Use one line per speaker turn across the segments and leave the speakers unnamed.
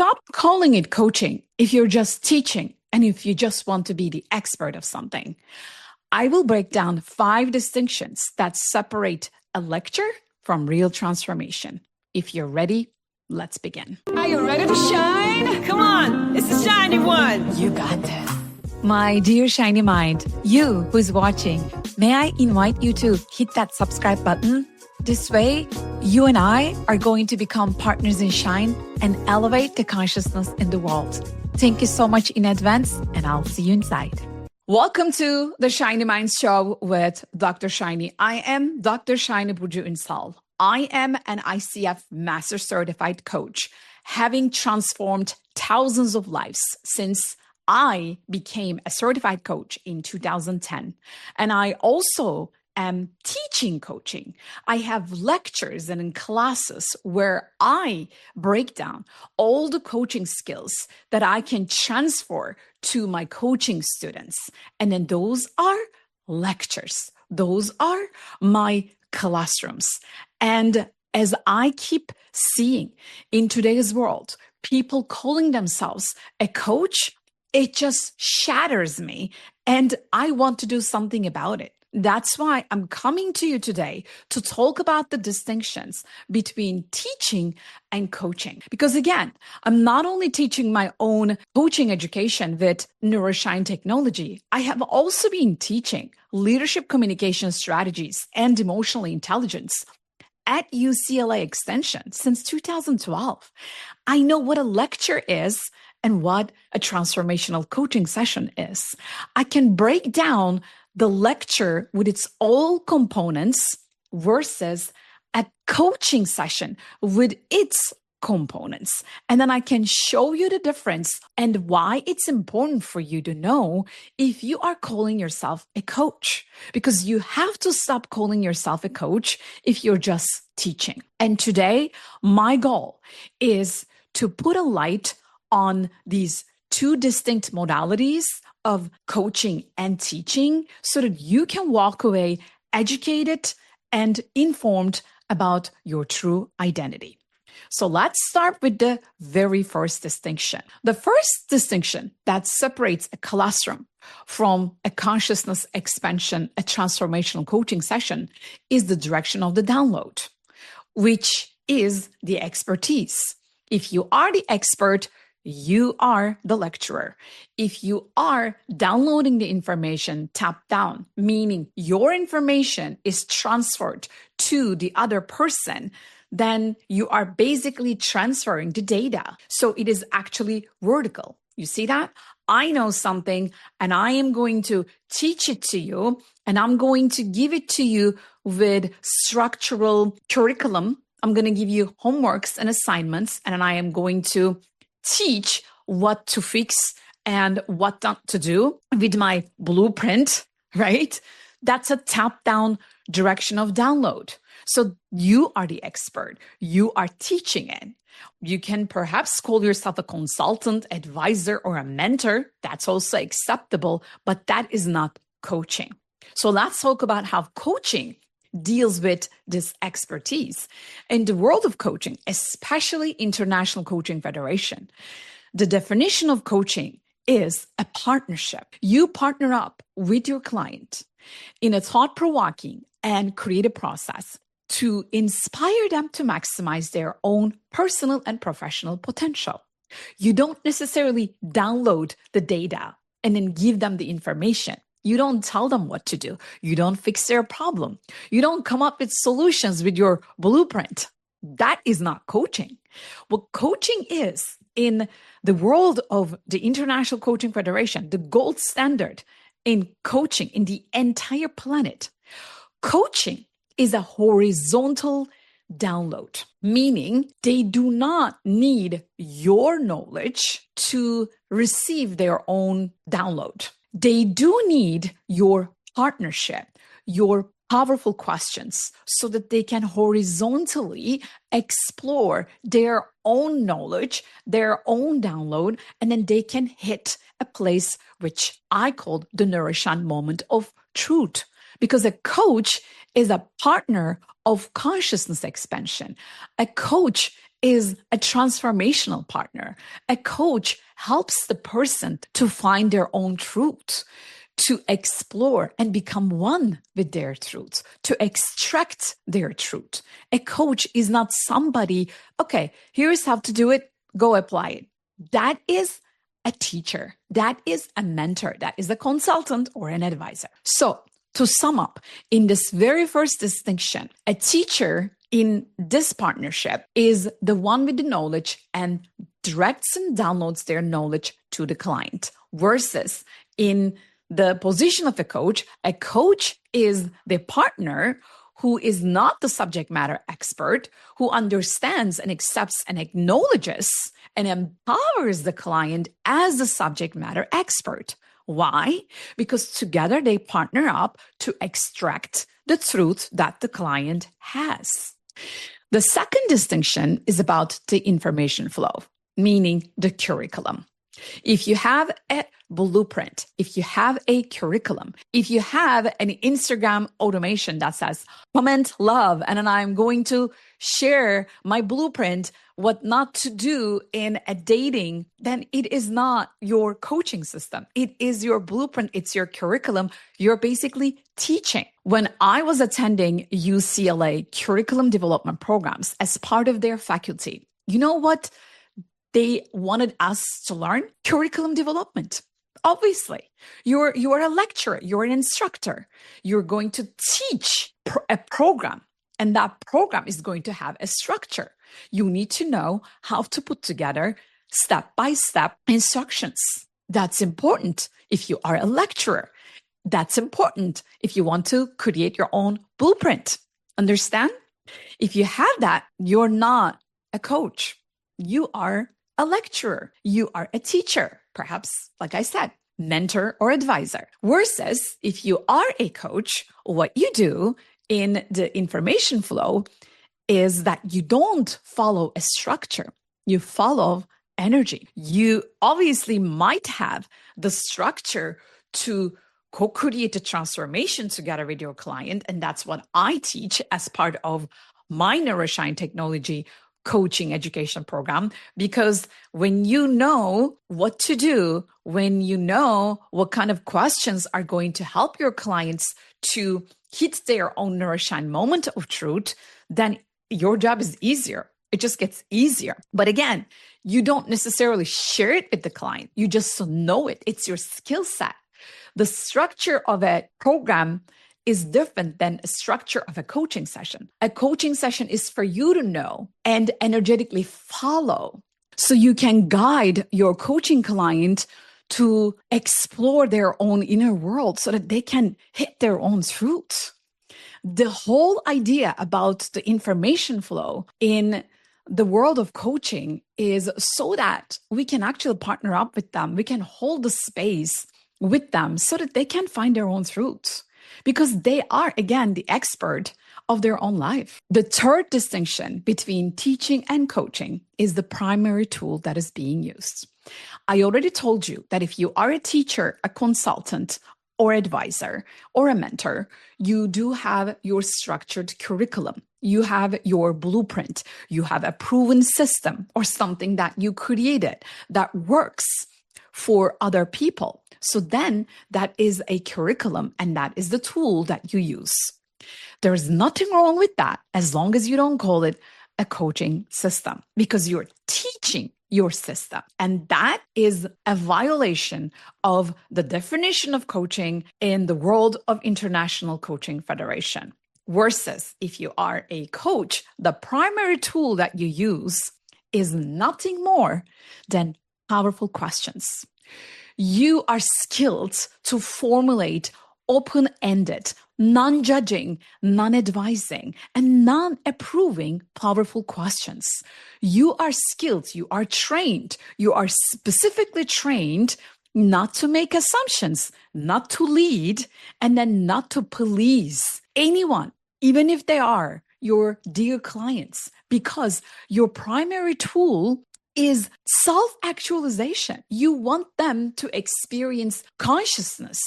Stop calling it coaching if you're just teaching and if you just want to be the expert of something. I will break down 5 distinctions that separate a lecture from real transformation. If you're ready, let's begin.
Are you ready to shine? Come on, it's the shiny one.
You got this. My dear shiny mind, you who's watching, may I invite you to hit that subscribe button? This way, you and I are going to become partners in shine and elevate the consciousness in the world. Thank you so much in advance, and I'll see you inside. Welcome to the Shiny Minds Show with Dr. Shiny. I am Dr. Shiny Burcu Ünsal. I am an ICF Master Certified Coach, having transformed thousands of lives since I became a certified coach in 2010. And I also am teaching coaching. I have lectures and in classes where I break down all the coaching skills that I can transfer to my coaching students. And then those are lectures. Those are my classrooms. And as I keep seeing in today's world, people calling themselves a coach, it just shatters me. And I want to do something about it. That's why I'm coming to you today to talk about the distinctions between teaching and coaching. Because again, I'm not only teaching my own coaching education with Neuroshine technology, I have also been teaching leadership communication strategies and emotional intelligence at UCLA Extension since 2012. I know what a lecture is and what a transformational coaching session is. I can break down the lecture with its all components versus a coaching session with its components. And then I can show you the difference and why it's important for you to know if you are calling yourself a coach, because you have to stop calling yourself a coach if you're just teaching. And today, my goal is to put a light on these 2 distinct modalities of coaching and teaching so that you can walk away educated and informed about your true identity. So let's start with the very first distinction. The first distinction that separates a classroom from a consciousness expansion, a transformational coaching session, is the direction of the download, which is the expertise. If you are the expert, you are the lecturer. If you are downloading the information top down, meaning your information is transferred to the other person, then you are basically transferring the data. So it is actually vertical. You see that? I know something and I am going to teach it to you, and I'm going to give it to you with structural curriculum. I'm going to give you homeworks and assignments, and I am going to teach what to fix and what not to do with my blueprint, right? That's a top-down direction of download. So you are the expert. You are teaching it. You can perhaps call yourself a consultant, advisor, or a mentor. That's also acceptable, but that is not coaching. So let's talk about how coaching deals with this expertise. In the world of coaching, especially International Coaching Federation, the definition of coaching is a partnership. You partner up with your client in a thought-provoking and creative process to inspire them to maximize their own personal and professional potential. You don't necessarily download the data and then give them the information. You don't tell them what to do. You don't fix their problem. You don't come up with solutions with your blueprint. That is not coaching. What coaching is in the world of the International Coaching Federation, the gold standard in coaching in the entire planet. Coaching is a horizontal download, meaning they do not need your knowledge to receive their own download. They do need your partnership, your powerful questions, so that they can horizontally explore their own knowledge, their own download, and then they can hit a place which I call the Neuroshine moment of truth. Because a coach is a partner of consciousness expansion. A coach is a transformational partner. A coach helps the person to find their own truth, to explore and become one with their truth, to extract their truth. A coach is not somebody, okay, here's how to do it, go apply it. That is a teacher. That is a mentor. That is a consultant or an advisor. So to sum up, in this very first distinction, a teacher in this partnership is the one with the knowledge and directs and downloads their knowledge to the client, versus in the position of a coach is the partner who is not the subject matter expert, who understands and accepts and acknowledges and empowers the client as the subject matter expert. Why? Because together they partner up to extract the truth that the client has. The second distinction is about the information flow, meaning the curriculum. If you have a blueprint, if you have a curriculum, if you have an Instagram automation that says comment, love, and then I'm going to share my blueprint, what not to do in a dating, then it is not your coaching system. It is your blueprint. It's your curriculum. You're basically teaching. When I was attending UCLA curriculum development programs as part of their faculty, you know what they wanted us to learn? Curriculum development. Obviously, you are a lecturer, you're an instructor. You're going to teach a program, and that program is going to have a structure. You need to know how to put together step-by-step instructions. That's important if you are a lecturer. That's important if you want to create your own blueprint. Understand? If you have that, you're not a coach. You are a lecturer. You are a teacher, perhaps, like I said, mentor or advisor. Versus if you are a coach, what you do in the information flow is that you don't follow a structure. You follow energy. You obviously might have the structure to co-create a transformation together with your client. And that's what I teach as part of my Neuroshine technology coaching education program, because when you know what to do, when you know what kind of questions are going to help your clients to hit their own Neuroshine moment of truth, then your job is easier. It just gets easier. But again, you don't necessarily share it with the client. You just know it. It's your skill set. The structure of a program is different than a structure of a coaching session. A coaching session is for you to know and energetically follow, so you can guide your coaching client to explore their own inner world so that they can hit their own truth. The whole idea about the information flow in the world of coaching is so that we can actually partner up with them. We can hold the space with them so that they can find their own truth, because they are, again, the expert of their own life. The third distinction between teaching and coaching is the primary tool that is being used. I already told you that if you are a teacher, a consultant, or advisor, or a mentor, you do have your structured curriculum. You have your blueprint. You have a proven system or something that you created that works for other people. So then that is a curriculum, and that is the tool that you use. There's nothing wrong with that as long as you don't call it a coaching system, because you're teaching your system. And that is a violation of the definition of coaching in the world of International Coaching Federation. Versus if you are a coach, the primary tool that you use is nothing more than powerful questions. You are skilled to formulate open-ended, non-judging, non-advising, and non-approving powerful questions. You are skilled, you are trained, you are specifically trained not to make assumptions, not to lead, and then not to police anyone, even if they are your dear clients, because your primary tool is self-actualization. You want them to experience consciousness,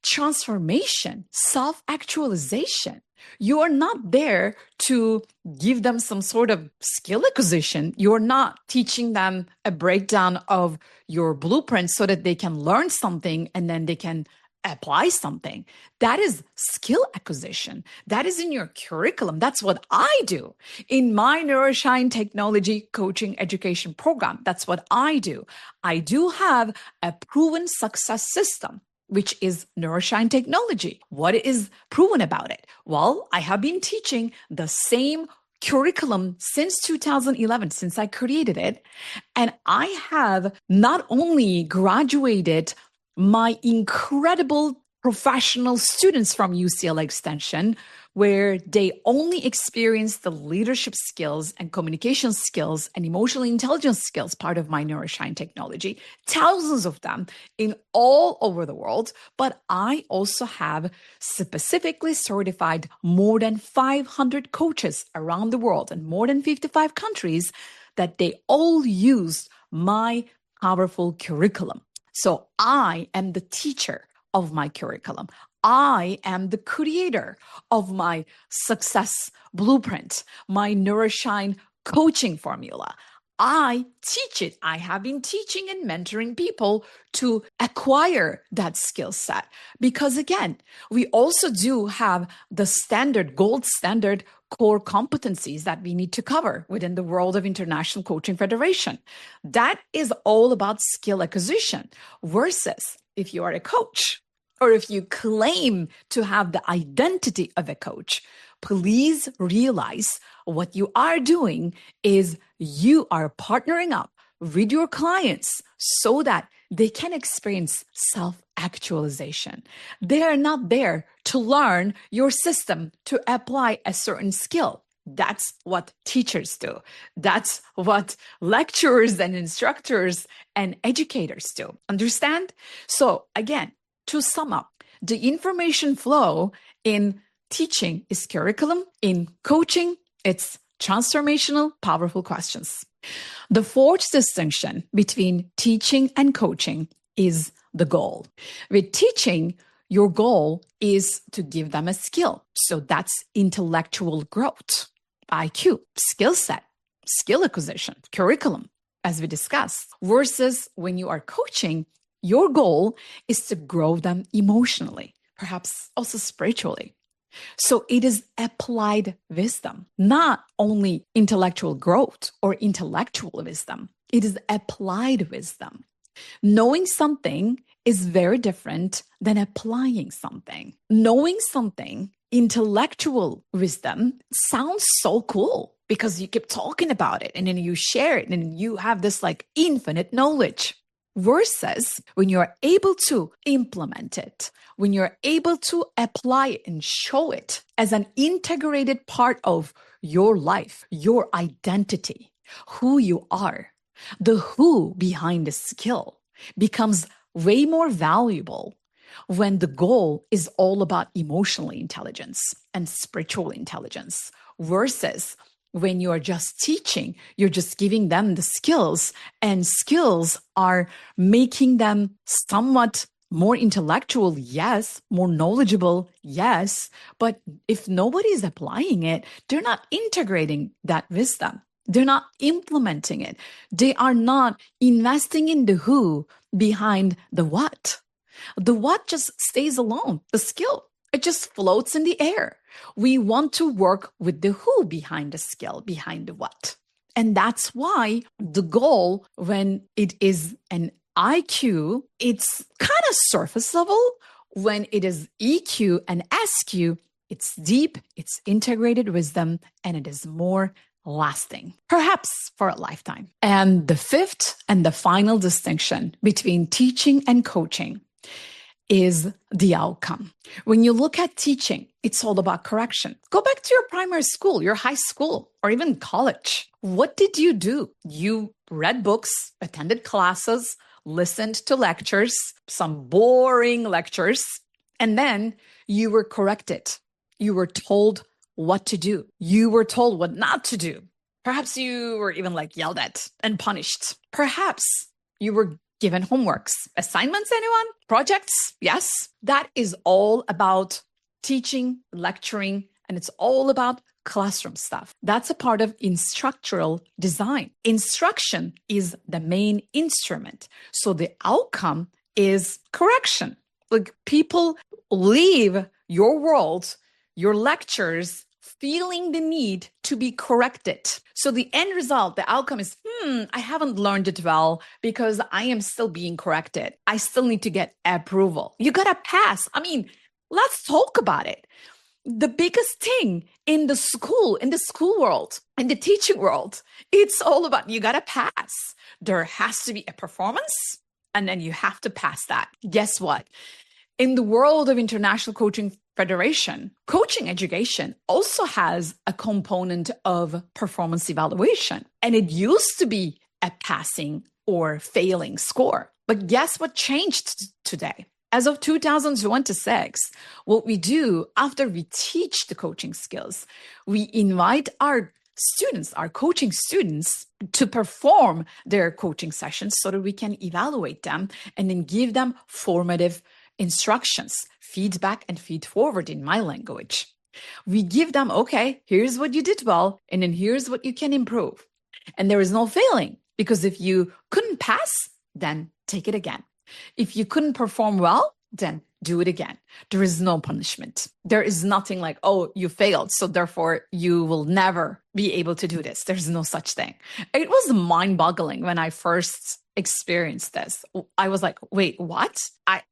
transformation, self-actualization. You are not there to give them some sort of skill acquisition. You're not teaching them a breakdown of your blueprint so that they can learn something and then they can apply something. That is skill acquisition. That is in your curriculum. That's what I do in my Neuroshine technology coaching education program. That's what I do. I do have a proven success system, which is Neuroshine technology. What is proven about it? Well, I have been teaching the same curriculum since 2011, since I created it. And I have not only graduated my incredible professional students from UCLA Extension, where they only experience the leadership skills and communication skills and emotional intelligence skills part of my Neuroshine technology, thousands of them in all over the world. But I also have specifically certified more than 500 coaches around the world and more than 55 countries that they all use my powerful curriculum. So I am the teacher of my curriculum. I am the creator of my success blueprint, my Neuroshine coaching formula. I teach it. I have been teaching and mentoring people to acquire that skill set. Because again, we also do have the standard, gold standard core competencies that we need to cover within the world of International Coaching Federation. That is all about skill acquisition versus if you are a coach or if you claim to have the identity of a coach, please realize what you are doing is you are partnering up with your clients so that they can experience self-actualization. They are not there to learn your system to apply a certain skill. That's what teachers do. That's what lecturers and instructors and educators do. Understand? So again, to sum up, the information flow in teaching is curriculum. In coaching, it's transformational, powerful questions. The fourth distinction between teaching and coaching is the goal. With teaching, your goal is to give them a skill. So that's intellectual growth, IQ, skill set, skill acquisition, curriculum, as we discussed. Versus when you are coaching, your goal is to grow them emotionally, perhaps also spiritually. So it is applied wisdom, not only intellectual growth or intellectual wisdom. It is applied wisdom. Knowing something is very different than applying something. Knowing something, intellectual wisdom, sounds so cool because you keep talking about it and then you share it and you have this like infinite knowledge. Versus when you're able to implement it, when you're able to apply it and show it as an integrated part of your life, your identity, who you are, the who behind the skill becomes way more valuable when the goal is all about emotional intelligence and spiritual intelligence versus when you are just teaching, you're just giving them the skills, and skills are making them somewhat more intellectual, yes, more knowledgeable, yes. But if nobody is applying it, they're not integrating that wisdom. They're not implementing it. They are not investing in the who behind the what. The what just stays alone, the skill. It just floats in the air. We want to work with the who behind the skill, behind the what. And that's why the goal, when it is an IQ, it's kind of surface level. When it is EQ and SQ, it's deep, it's integrated wisdom, and it is more lasting, perhaps for a lifetime. And the fifth and the final distinction between teaching and coaching is the outcome. When you look at teaching, it's all about correction. Go back to your primary school, your high school, or even college. What did you do? You read books, attended classes, listened to lectures, some boring lectures, and then you were corrected. You were told what to do. You were told what not to do. Perhaps you were even like yelled at and punished. Perhaps you were given homeworks, assignments, anyone? Projects? Yes. That is all about teaching, lecturing, and it's all about classroom stuff. That's a part of instructional design. Instruction is the main instrument. So the outcome is correction. Like people leave your world, your lectures, feeling the need to be corrected. So the end result, the outcome is, I haven't learned it well because I am still being corrected. I still need to get approval. You got to pass. I mean, let's talk about it. The biggest thing in the school world, in the teaching world, it's all about you got to pass. There has to be a performance, and then you have to pass that. Guess what? In the world of International Coaching Federation, coaching education also has a component of performance evaluation. And it used to be a passing or failing score. But guess what changed today? As of 2026, what we do after we teach the coaching skills, we invite our students, our coaching students, to perform their coaching sessions so that we can evaluate them and then give them formative instructions, feedback, and feed forward in my language. We give them, okay, here's what you did well, and then here's what you can improve. And there is no failing, because if you couldn't pass, then take it again. If you couldn't perform well, then do it again. There is no punishment. There is nothing like, oh, you failed, so therefore you will never be able to do this. There's no such thing. It was mind-boggling when I first experienced this. I was like, wait, what? I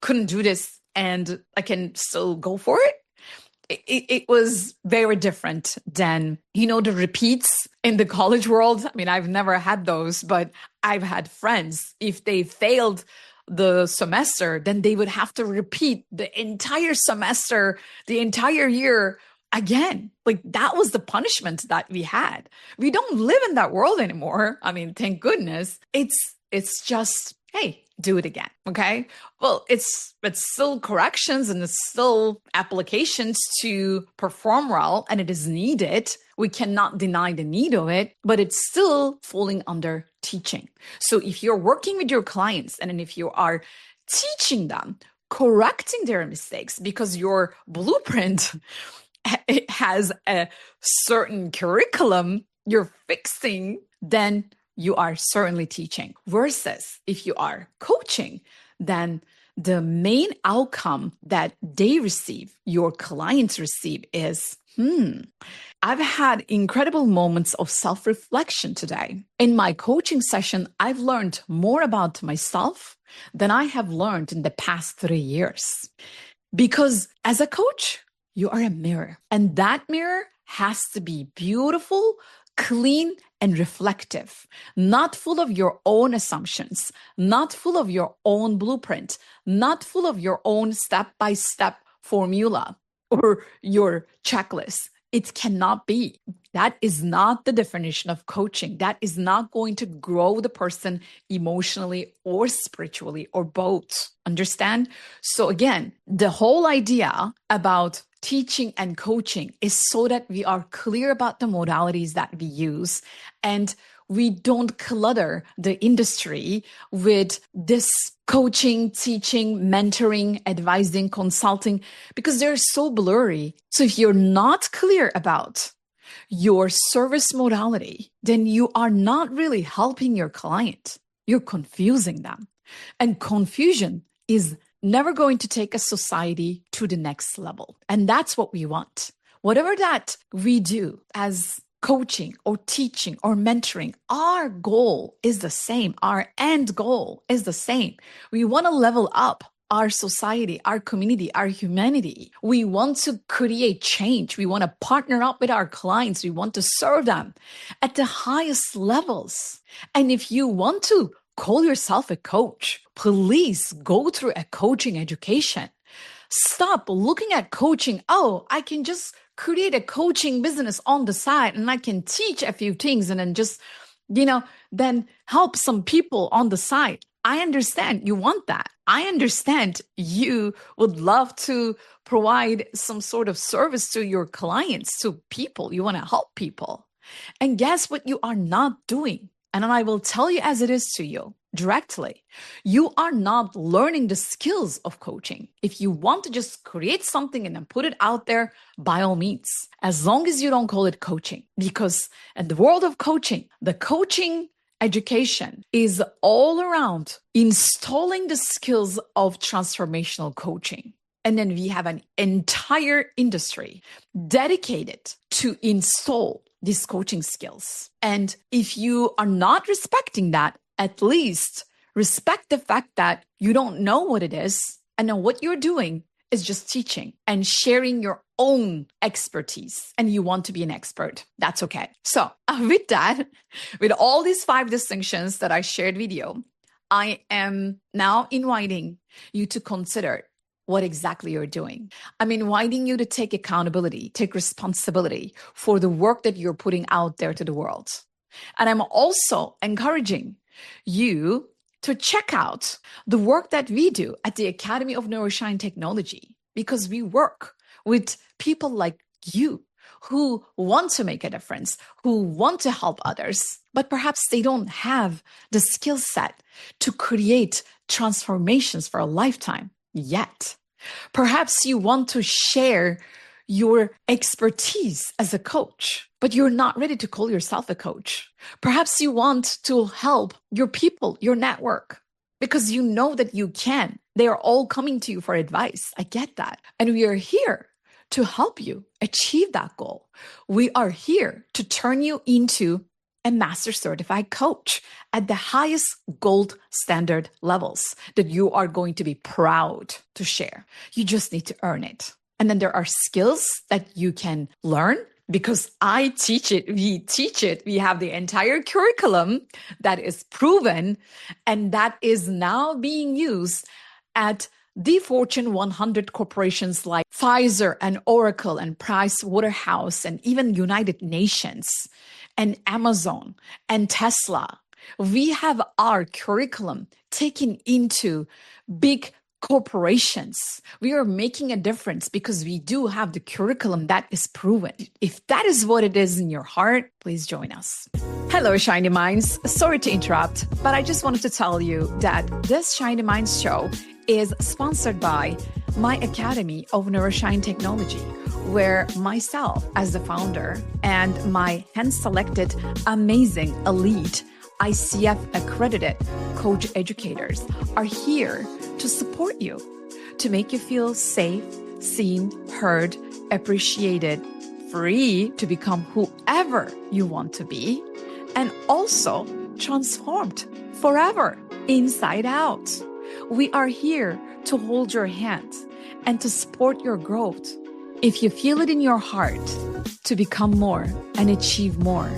couldn't do this and I can still go for it? It was very different than, the repeats in the college world. I mean, I've never had those, but I've had friends. If they failed the semester, then they would have to repeat the entire semester, the entire year again. Like that was the punishment that we had. We don't live in that world anymore. I mean, thank goodness. It's just, hey, do it again. Okay. Well, it's still corrections and it's still applications to perform well, and it is needed. We cannot deny the need of it, but it's still falling under teaching. So if you're working with your clients and if you are teaching them, correcting their mistakes because your blueprint it has a certain curriculum you're fixing, then you are certainly teaching. Versus if you are coaching, then the main outcome that they receive, your clients receive, is, I've had incredible moments of self-reflection today. In my coaching session, I've learned more about myself than I have learned in the past 3 years. Because as a coach, you are a mirror, and that mirror has to be beautiful, clean, and reflective, not full of your own assumptions, not full of your own blueprint, not full of your own step-by-step formula or your checklist. It cannot be. That is not the definition of coaching. That is not going to grow the person emotionally or spiritually or both. Understand? So again, the whole idea about teaching and coaching is so that we are clear about the modalities that we use and we don't clutter the industry with this coaching, teaching, mentoring, advising, consulting, because they're so blurry. So if you're not clear about your service modality, then you are not really helping your client. You're confusing them. And confusion is never going to take a society to the next level. And that's what we want. Whatever that we do as coaching or teaching or mentoring, our goal is the same. Our end goal is the same. We want to level up our society, our community, our humanity. We want to create change. We want to partner up with our clients. We want to serve them at the highest levels. And if you want to call yourself a coach, please go through a coaching education. Stop looking at coaching. Oh, I can just create a coaching business on the side and I can teach a few things and then just, then help some people on the side. I understand you want that. I understand you would love to provide some sort of service to your clients, to people. You want to help people. And guess what you are not doing? And I will tell you as it is to you. directly. You are not learning the skills of coaching. If you want to just create something and then put it out there, by all means, as long as you don't call it coaching. Because in the world of coaching, the coaching education is all around installing the skills of transformational coaching. And then we have an entire industry dedicated to install these coaching skills. And if you are not respecting that, at least respect the fact that you don't know what it is. And then what you're doing is just teaching and sharing your own expertise. And you want to be an expert. That's okay. So with that, with all these 5 distinctions that I shared with you, I am now inviting you to consider what exactly you're doing. I'm inviting you to take accountability, take responsibility for the work that you're putting out there to the world. And I'm also encouraging you to check out the work that we do at the Academy of Neuroshine Technology, because we work with people like you who want to make a difference, who want to help others, but perhaps they don't have the skill set to create transformations for a lifetime yet. Perhaps you want to share your expertise as a coach, but you're not ready to call yourself a coach. Perhaps you want to help your people, your network, because you know that you can. They are all coming to you for advice. I get that. And we are here to help you achieve that goal. We are here to turn you into a master certified coach at the highest gold standard levels that you are going to be proud to share. You just need to earn it. And then there are skills that you can learn because I teach it, we teach it. We have the entire curriculum that is proven and that is now being used at the Fortune 100 corporations like Pfizer and Oracle and Price Waterhouse and even United Nations and Amazon and Tesla. We have our curriculum taken into big corporations. We are making a difference because we do have the curriculum that is proven. If that is what it is in your heart, please join us. Hello, Shiny Minds. Sorry to interrupt, but I just wanted to tell you that this Shiny Minds show is sponsored by my Academy of Neuroshine Technology, where myself as the founder and my hand-selected amazing elite ICF accredited coach educators are here to support you, to make you feel safe, seen, heard, appreciated, free to become whoever you want to be, and also transformed forever, inside out. We are here to hold your hand and to support your growth. If you feel it in your heart to become more and achieve more,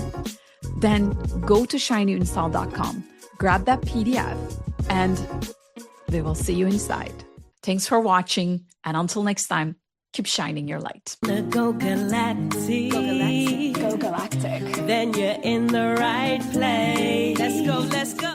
then go to shinyinstall.com, grab that PDF, and we will see you inside. Thanks for watching, and until next time, keep shining your light.
Go galactic.
Go galactic. Go galactic.
Then you're in the right place. Let's go, let's go.